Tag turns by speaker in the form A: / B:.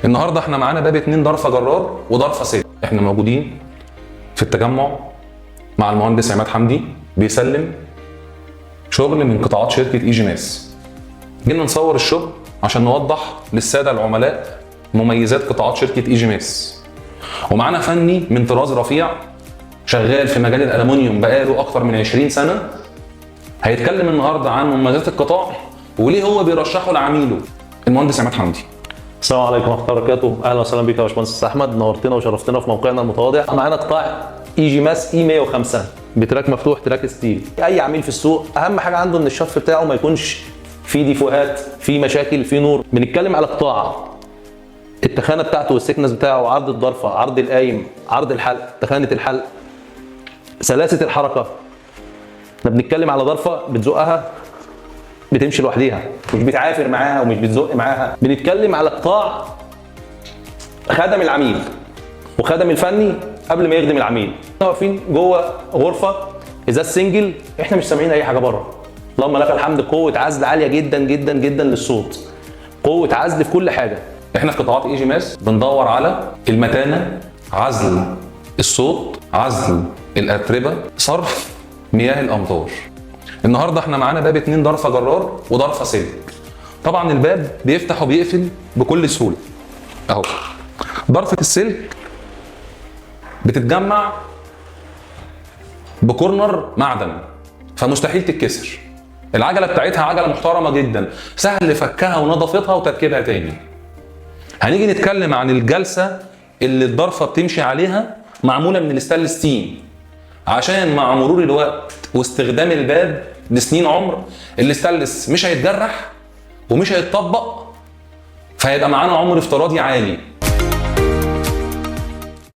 A: النهارده احنا معانا باب 2 ضرفه جرار وضرفه سلك. احنا موجودين في التجمع مع المهندس عماد حمدي بيسلم شغل من قطاعات شركه اي جي ماس. جينا نصور الشغل عشان نوضح للساده العملاء مميزات قطاعات شركه اي جي ماس. ومعانا فني من طراز رفيع شغال في مجال الالومنيوم بقاله اكتر من 20 سنه، هيتكلم النهارده عن مميزات القطاع وليه هو بيرشحه لعميله. المهندس عماد حمدي.
B: السلام عليكم ورحمه الله وبركاته. اهلا وسهلا بك يا باشمهندس احمد، نورتنا وشرفتنا في موقعنا المتواضع. معانا قطاع اي جي ماس اي 105 بتراك مفتوح، تراك ستيل. اي عميل في السوق اهم حاجه عنده ان الشف بتاعه ما يكونش فيه ديفوهات، فيه مشاكل، فيه نور. بنتكلم على قطاع التخانه بتاعته والسكنس بتاعه، عرض الضرفه، عرض القايم، عرض الحلق، تخانه الحلق، سلاسه الحركه. احنا بنتكلم على ضرفه بتزقها بتمشي لوحديها، مش بتعافر معاها ومش بتزق معاها. بنتكلم على قطاع خدم العميل وخدم الفني قبل ما يخدم العميل. احنا واقفين جوه غرفه ازاز سنجل، احنا مش سامعين اي حاجه بره. اللهم لك الحمد، قوه عزل عاليه جدا جدا جدا للصوت، قوه عزل في كل حاجه.
A: احنا في قطاعات اي جي ماس بندور على المتانه، عزل الصوت، عزل الاتربه، صرف مياه الامطار. النهارده احنا معانا باب 2 ضرفه جرار وضرفه سلك. طبعا الباب بيفتح وبيقفل بكل سهوله اهو. ضرفه السلك بتتجمع بكورنر معدن فمستحيل تتكسر. العجله بتاعتها عجله محترمه جدا، سهل فكها ونظافتها وتركيبها تاني. هنيجي نتكلم عن الجلسه اللي الضرفه بتمشي عليها، معموله من الستانلس ستيل عشان مع مرور الوقت واستخدام الباب لسنين عمر الستانلس مش هيتجرح ومش هيتطبق، فهيبقى معانا عمر افتراضي عالي.